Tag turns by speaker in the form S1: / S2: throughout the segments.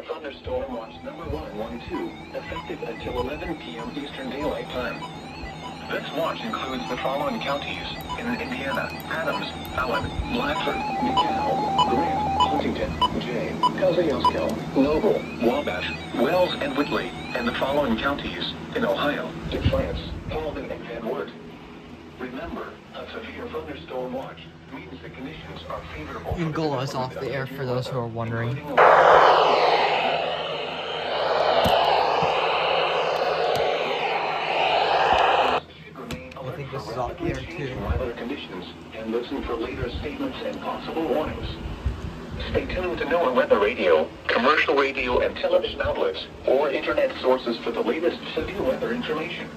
S1: thunderstorm watch number 112, effective until 11 p.m. Eastern Daylight Time. This watch includes the following counties in Indiana: Adams, Allen, Blanford, DeKalb, Grant, Huntington, Jay, Kosciuszko, Noble, Wabash, Wells, and Whitley, and the following counties in Ohio: Defiance, Paulding, and Van Wert. Remember, a severe thunderstorm watch means the conditions are favorable.
S2: Angola is off the air for those who are wondering. I think this is off the air too.
S1: Weather conditions and listen for later statements and possible warnings. Stay tuned to NOAA Weather Radio, commercial radio and television outlets, or internet sources for the latest severe weather information.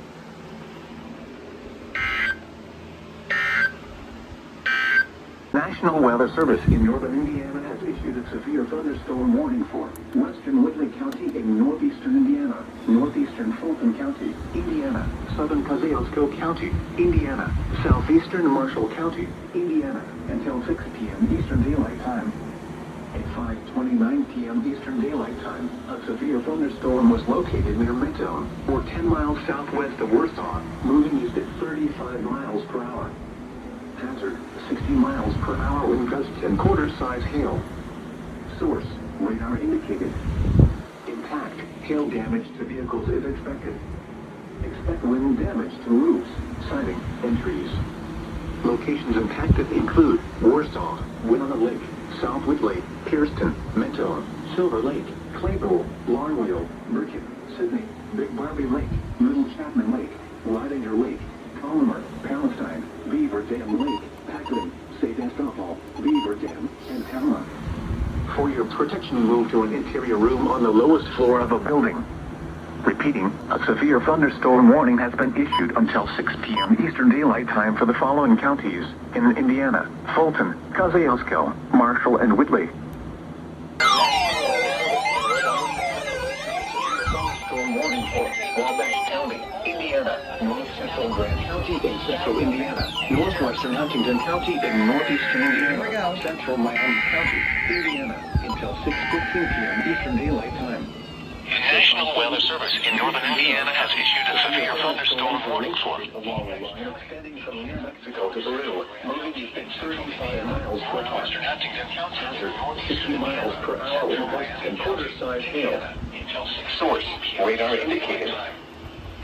S1: National Weather Service in northern Indiana has issued a severe thunderstorm warning for western Whitley County in northeastern Indiana, northeastern Fulton County, Indiana, southern Kosciuszko County, Indiana, southeastern Marshall County, Indiana, until 6 p.m. Eastern Daylight Time. At 5:29 p.m. Eastern Daylight Time, a severe thunderstorm was located near Mentone, or 10 miles southwest of Warsaw, moving east at 35 miles per hour. Hazard, 60 miles per hour wind gusts and quarter-size hail. Source, radar indicated. Impact, hail damage to vehicles is expected. Expect wind damage to roofs, siding, and trees. Locations impacted include Warsaw, Winona Lake, South Whitley, Pierceton, Mentone, Silver Lake, Claypool, Larnwheel, Birkin, Sydney, Big Barbie Lake, Little Chapman Lake, Leidinger Lake, Palmer, Palestine, Beaver Dam Lake, Packard, St. Estopol, Beaver Dam, and Talma. For your protection, move to an interior room on the lowest floor of a building. Repeating, a severe thunderstorm warning has been issued until 6 p.m. Eastern Daylight Time for the following counties in Indiana: Fulton, Kosciuszko, Marshall, and Whitley. Thunderstorm warning for Wabash County, Indiana, North Central Grant County in central Indiana, Northwestern Huntington County in northeastern Indiana, Central Miami County, Indiana, until 6:15 p.m. Eastern Daylight Time. The National Weather Service in northern Indiana has issued a severe thunderstorm warning for along a line extending from near Mexico to Peru, moving east at 35 miles per hour. Western Huntington County, hazard 60 miles per hour wind gusts and quarter-size hail. Source, radar indicated.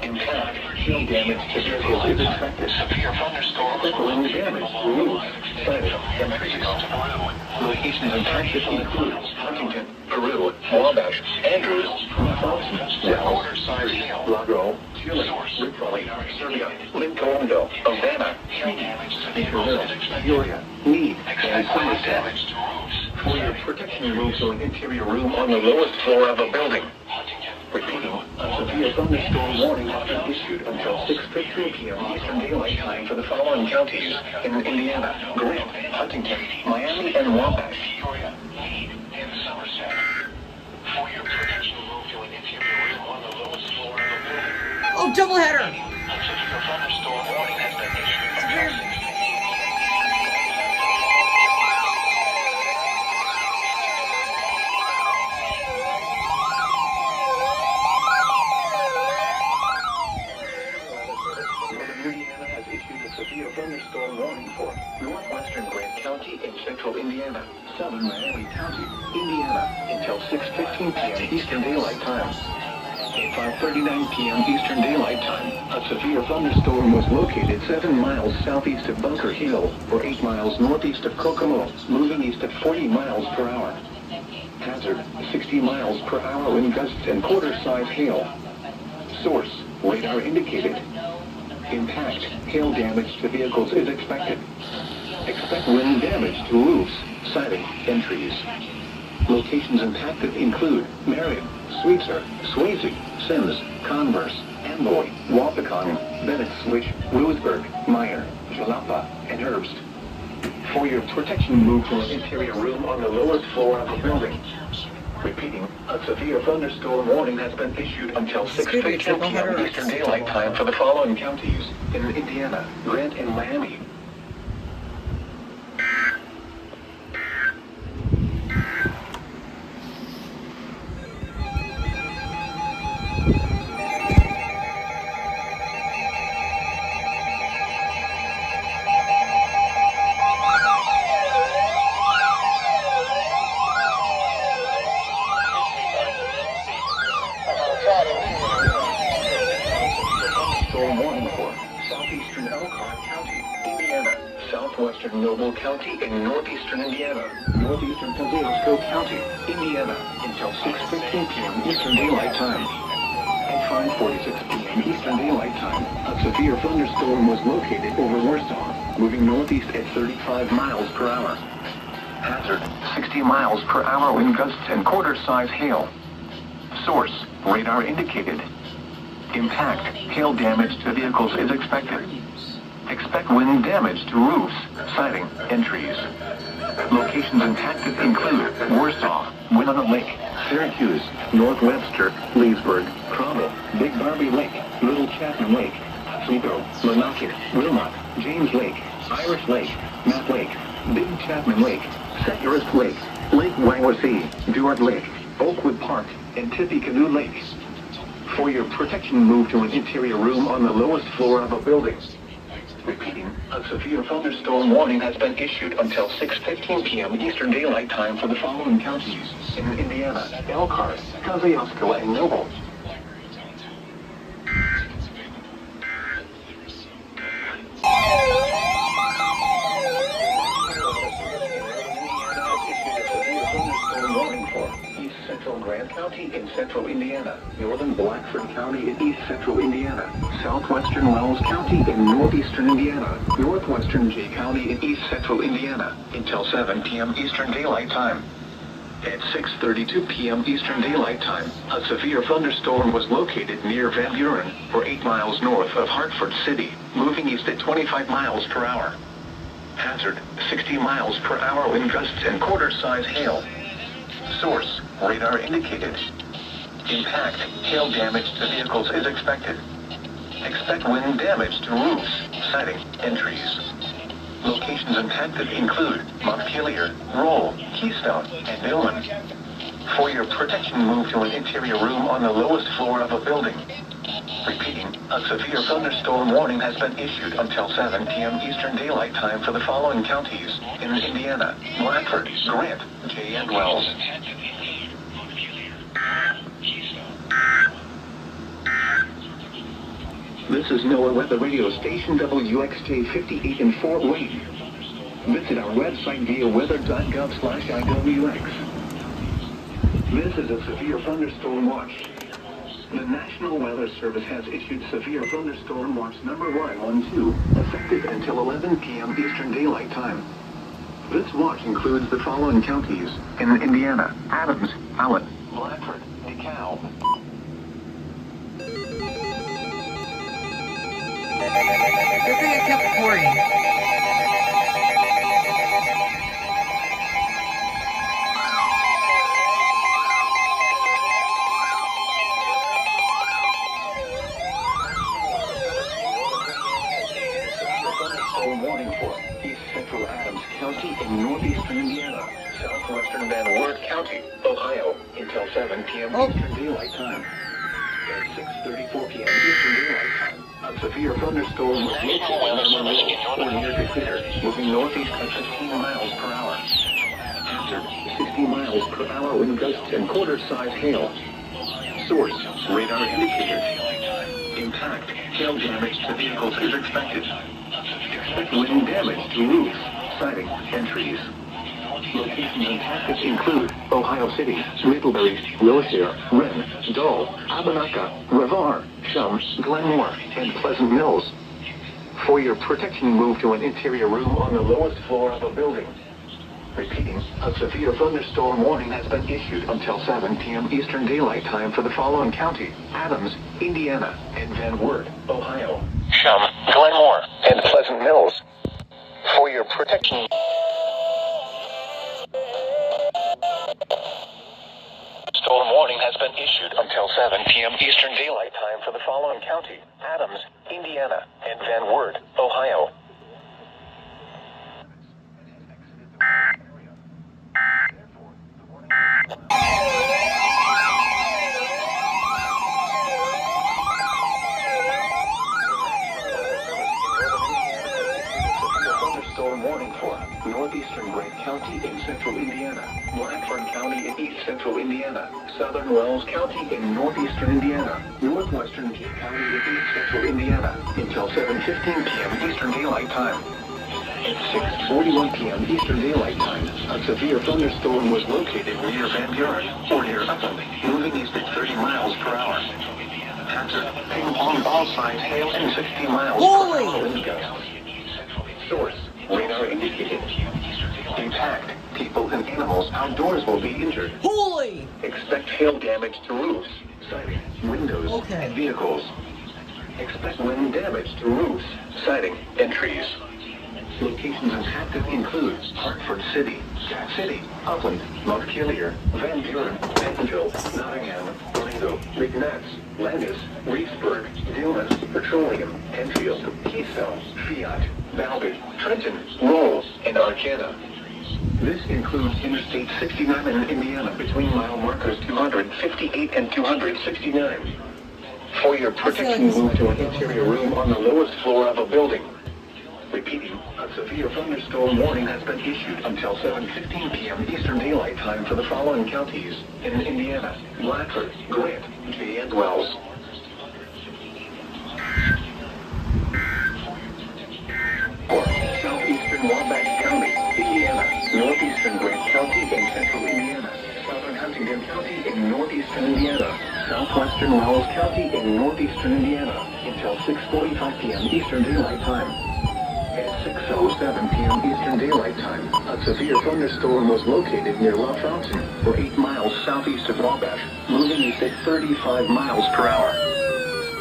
S1: Impact, hail damage to vehicles is expected. Severe thunderstorm wind damage to roofs, siding, and trees. Locations impacted include Huntington, Peru, Wabash, Andrews, Thompson, Wells, Lago, Chile, Ripoli, Serbia, Lincoln, Havana, Naperville, Peoria, Meade, and Somerset. For your protection, move to an interior room on the lowest floor of a building. Repeating, a severe thunderstorm warning has been issued until 6:15 p.m. Eastern Daylight Time for the following counties in Indiana: Grant, Huntington, Miami, and Wabash. Peoria, Meade, and Somerset. For your protection, move to an interior room on the lowest floor of the building.
S2: Oh, doubleheader!
S1: A severe thunderstorm warning has been issued until 6. Thunderstorm warning for northwestern Grant County in central Indiana, southern Miami County, Indiana, until 6:15 p.m. Eastern Daylight Time. At 5:39 p.m. Eastern Daylight Time, a severe thunderstorm was located 7 miles southeast of Bunker Hill, or 8 miles northeast of Kokomo, moving east at 40 miles per hour. Hazard, 60 miles per hour wind gusts and quarter-size hail. Source, radar indicated. Impact, hail damage to vehicles is expected. Expect wind damage to roofs, siding, and trees. Locations impacted include Marion, Sweetser, Swayze, Sims, Converse, Amboy, Wapakongan, Bennett Switch, Lewisburg, Meyer, Jalapa, and Herbst. For your protection, move to an interior room on the lowest floor of the building. Repeating, a severe thunderstorm warning has been issued until 6:15 p.m. Eastern Daylight Time for the following counties in Indiana, Grant, and Miami. southwestern Noble County in northeastern Indiana, northeastern Kosciuszko County, Indiana, until 6:15 p.m. Eastern Daylight Time. At 5:46 p.m. Eastern Daylight Time, a severe thunderstorm was located over Warsaw, moving northeast at 35 miles per hour. Hazard, 60 miles per hour wind gusts and quarter-size hail. Source, radar indicated. Impact, hail damage to vehicles is expected. Expect wind damage to roofs, siding, and trees. Locations impacted include Warsaw, Winona Lake, Syracuse, North Webster, Leesburg, Cromwell, Big Barbie Lake, Little Chapman Lake, Oswego, Monocacy, Wilmot, James Lake, Irish Lake, Matt Lake, Big Chapman Lake, Secularist Lake, Lake Wyandotte, Duart Lake, Oakwood Park, and Tippecanoe Lake. For your protection, move to an interior room on the lowest floor of a building. Repeating, a severe thunderstorm warning has been issued until 6:15 p.m. Eastern Daylight Time for the following counties in Indiana: Elkhart, Kosciuszko, and Noble. Central Grant County in central Indiana, northern Blackford County in east central Indiana, southwestern Wells County in northeastern Indiana, northwestern Jay County in east central Indiana, until 7 p.m. Eastern Daylight Time. At 6:32 p.m. Eastern Daylight Time, a severe thunderstorm was located near Van Buren, or 8 miles north of Hartford City, moving east at 25 miles per hour. Hazard, 60 miles per hour wind gusts and quarter-size hail. Source, radar indicated. Impact, hail damage to vehicles is expected. Expect wind damage to roofs, siding, and trees. Locations impacted include Montpelier, Roll, Keystone, and Dillon. For your protection, move to an interior room on the lowest floor of a building. Repeating, a severe thunderstorm warning has been issued until 7 p.m. Eastern Daylight Time for the following counties in Indiana: Blackford, Grant, Jay, and Wells. This is NOAA Weather Radio Station WXJ 58 in Fort Wayne. Visit our website via weather.gov/IWX. This is a severe thunderstorm watch. The National Weather Service has issued severe thunderstorm watch number 112, effective until 11 p.m. Eastern Daylight Time. This watch includes the following counties in Indiana: Adams, Allen, Blackford, DeKalb.
S2: Good thing I kept recording.
S1: Warning for east central Adams County in northeastern Indiana, southwestern Van Wert County, Ohio, until 7 p.m. Eastern Daylight Time. At 6:34 p.m. Eastern Daylight Time, a severe thunderstorm was located on or near Decatur, moving northeast at 15 miles per hour. Hazard, 60 miles per hour wind gusts and quarter-size hail. Source, radar indicator. Impact, hail damage to vehicles is expected. Expect wind damage to roofs, siding, and trees. Locations impacted include Ohio City, Middlebury, Wilshire, Wren, Dole, Abenaka, Revar, Shum, Glenmore, and Pleasant Mills. For your protection, move to an interior room on the lowest floor of a building. Repeating, a severe thunderstorm warning has been issued until 7 p.m. Eastern Daylight Time for the following county: Adams, Indiana, and Van Wert, Ohio. Shum, Glenmore, and Pleasant Mills. For your protection. Storm warning has been issued until 7 p.m. Eastern Daylight Time for the following county: Adams, Indiana, and Van Wert, Ohio. Thunderstorm warning for northeastern Grant County in central Indiana, Blackford County in east central Indiana, southern Wells County in northeastern Indiana, northwestern Jay County in east central Indiana, until 7:15 p.m. Eastern Daylight Time. At 6:41 p.m. Eastern Daylight Time, a severe thunderstorm was located near Van Buren, or near Upland, moving east at 30 miles per hour. Hazard, ping pong ball size hail and 60 miles per hour wind gusts. Source, radar indicated. Impact, people and animals outdoors will be injured.
S2: Holy!
S1: Expect hail damage to roofs, siding, windows, and vehicles. Expect wind damage to roofs, siding, and trees. Locations impacted include Hartford City, Cat City, Upland, Montpelier, Van Buren, Bentonville, Nottingham, Toledo, McNabbs, Landis, Reedsburg, Dillmas, Petroleum, Enfield, Keystone, Fiat, Balbert, Trenton, Rolls, and Arcana. This includes Interstate 69 in Indiana between mile markers 258 and 269. For your protection, move to an interior room on the lowest floor of a building. Repeating, a severe thunderstorm warning has been issued until 7:15 p.m. Eastern Daylight Time for the following counties in Indiana: Bradford, Grant, Jay, and Wells. For southeastern Wabash County, Indiana, northeastern Grant County in central Indiana, southern Huntington County in northeastern Indiana, southwestern Wells County in northeastern Indiana until 6:45 p.m. Eastern Daylight Time. At 6:07 p.m. Eastern Daylight Time, a severe thunderstorm was located near La Fountain, or 8 miles southeast of Wabash, moving east at 35 miles per hour.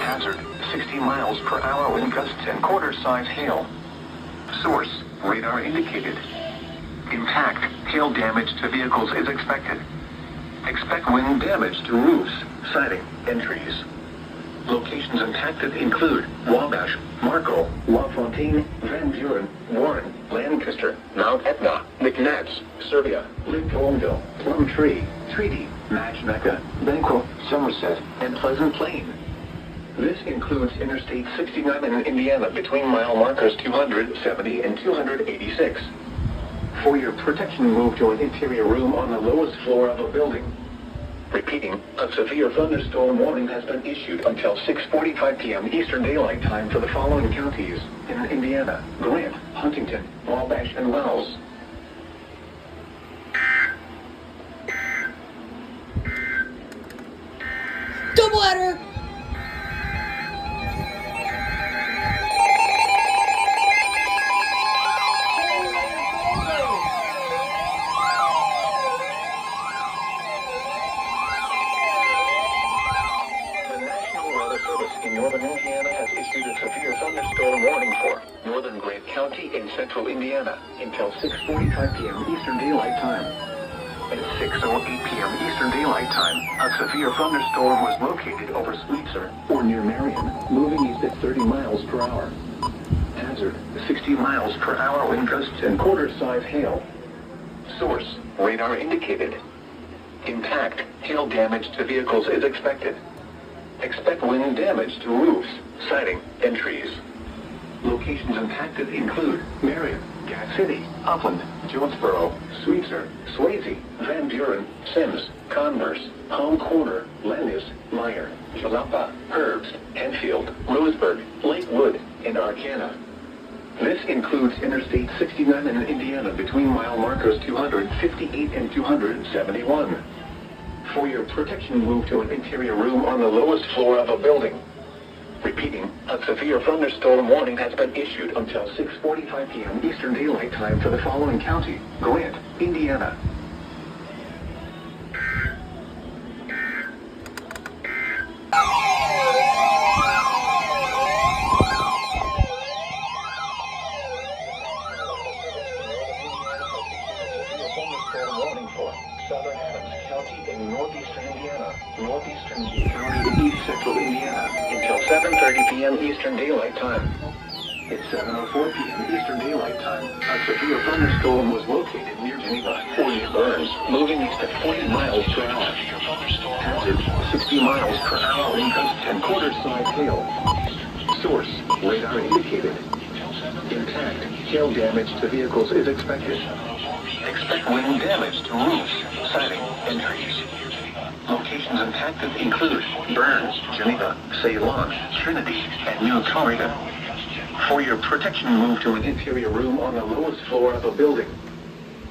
S1: Hazard, 60 miles per hour wind gusts and quarter-size hail. Source, radar indicated. Impact, hail damage to vehicles is expected. Expect wind damage to roofs, siding, and trees. Locations impacted include Wabash, Marco, LaFontaine, Van Buren, Warren, Lancaster, Mount Etna, McNabbs, Serbia, Lincolnville, Plumtree, Treaty, Matchmecca, Banquo, Somerset, and Pleasant Plain. This includes Interstate 69 in Indiana between mile markers 270 and 286. For your protection, move to an interior room on the lowest floor of a building. Repeating, a severe thunderstorm warning has been issued until 6:45 p.m. Eastern Daylight Time for the following counties in Indiana: Grant, Huntington, Wabash, and Wells.
S2: Double header!
S1: In northern Indiana has issued a severe thunderstorm warning for northern Grant County in central Indiana until 6:45 p.m. Eastern Daylight Time. At 6:08 p.m. Eastern Daylight Time, a severe thunderstorm was located over Sweetser, or near Marion, moving east at 30 miles per hour. Hazard, 60 miles per hour wind gusts and quarter-size hail. Source, radar indicated. Impact, hail damage to vehicles is expected. Expect wind damage to roofs, siding, and trees. Locations impacted include Marion, Cat City, Upland, Jonesboro, Sweetser, Swayze, Van Buren, Sims, Converse, Palm Corner, Landis, Meyer, Jalapa, Herbst, Enfield, Roseburg, Lakewood, and Arcana. This includes Interstate 69 in Indiana between mile markers 258 and 271. For your protection, move to an interior room on the lowest floor of a building. Repeating, a severe thunderstorm warning has been issued until 6:45 p.m. Eastern Daylight Time for the following county: Grant, Indiana. Southern Adams County in northeastern Indiana, northeastern County in east central Indiana, until 7:30 p.m. Eastern Daylight Time. At 7:04 p.m. Eastern Daylight Time, a severe thunderstorm was located near Geneva, or near Burns, moving east at 40 miles per hour. Hazard, 60 miles per hour wind gusts and quarter-size hail. Source, radar indicated. Impact, hail damage to vehicles is expected. Expect wind damage to roofs, siding, and trees. Locations impacted include Burns, Geneva, Ceylon, Trinity, and New Florida. For your protection, move to an interior room on the lowest floor of a building.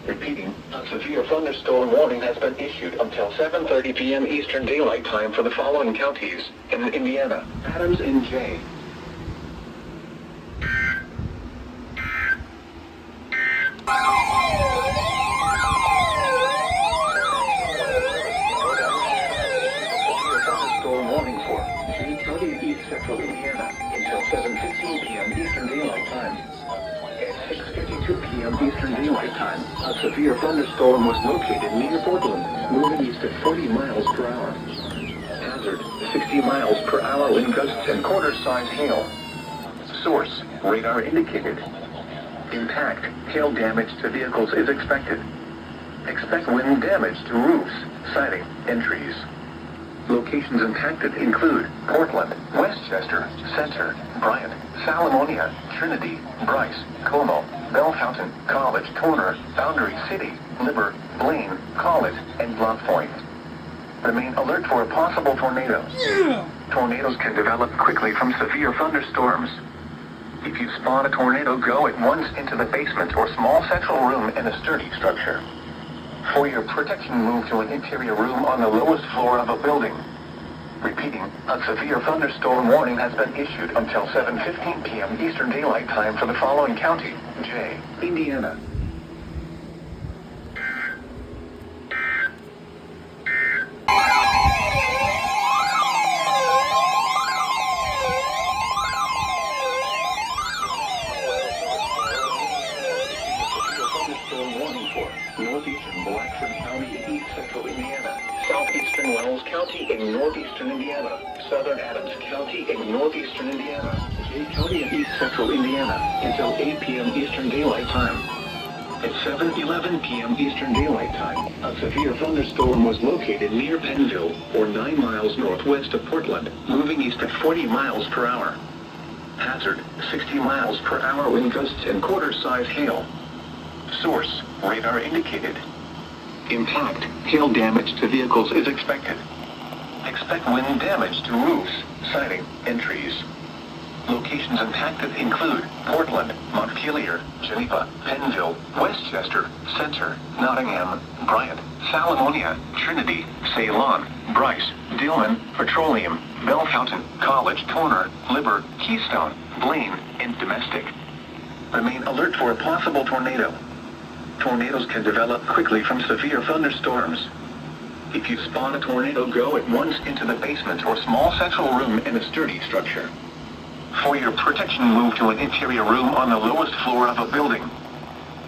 S1: Repeating, a severe thunderstorm warning has been issued until 7:30 p.m. Eastern Daylight Time for the following counties in Indiana: Adams and Jay. Thunderstorm warning for Jay County and East Central Indiana until 7:15 p.m. Eastern Daylight Time. At 6:52 p.m. Eastern Daylight Time, a severe thunderstorm was located near Portland, moving east at 40 miles per hour. Hazard, 60 miles per hour wind gusts and quarter-size hail. Source, radar indicated. Impact, hail damage to vehicles is expected. Expect wind damage to roofs, siding, and trees. Locations impacted include Portland, Westchester, Center, Bryant, Salomonia, Trinity, Bryce, Como, Bell Fountain, College Corner, Boundary City, Liber, Blaine, College, and Bluff Point. Remain alert for a possible tornado. Tornadoes can develop quickly from severe thunderstorms. If you spot a tornado, go at once into the basement or small central room in a sturdy structure. For your protection, move to an interior room on the lowest floor of a building. Repeating, a severe thunderstorm warning has been issued until 7:15 p.m. Eastern Daylight Time for the following county: Jay, Indiana. Thunderstorm warning for northeastern Blackford County in East Central Indiana, southeastern Wells County in northeastern Indiana, southern Adams County in northeastern Indiana, Jay County in East Central Indiana until 8 p.m. Eastern Daylight Time. At 7:11 p.m. Eastern Daylight Time, a severe thunderstorm was located near Pennville, or 9 miles northwest of Portland, moving east at 40 miles per hour. Hazard, 60 miles per hour wind gusts and quarter-size hail. Source, radar indicated. Impact, hail damage to vehicles is expected. Expect wind damage to roofs, siding, and trees. Locations impacted include Portland, Montpelier, Geneva, Pennville, Westchester, Center, Nottingham, Bryant, Salomonia, Trinity, Ceylon, Bryce, Dillman, Petroleum, Bell Fountain, College Corner, Liber, Keystone, Blaine, and Domestic. Remain alert for a possible tornado. Tornadoes can develop quickly from severe thunderstorms. If you spot a tornado, go at once into the basement or small central room in a sturdy structure. For your protection, move to an interior room on the lowest floor of a building.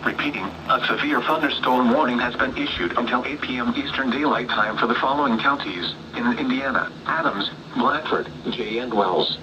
S1: Repeating, a severe thunderstorm warning has been issued until 8 p.m. Eastern Daylight Time for the following counties in Indiana: Adams, Blackford, Jay, and Wells.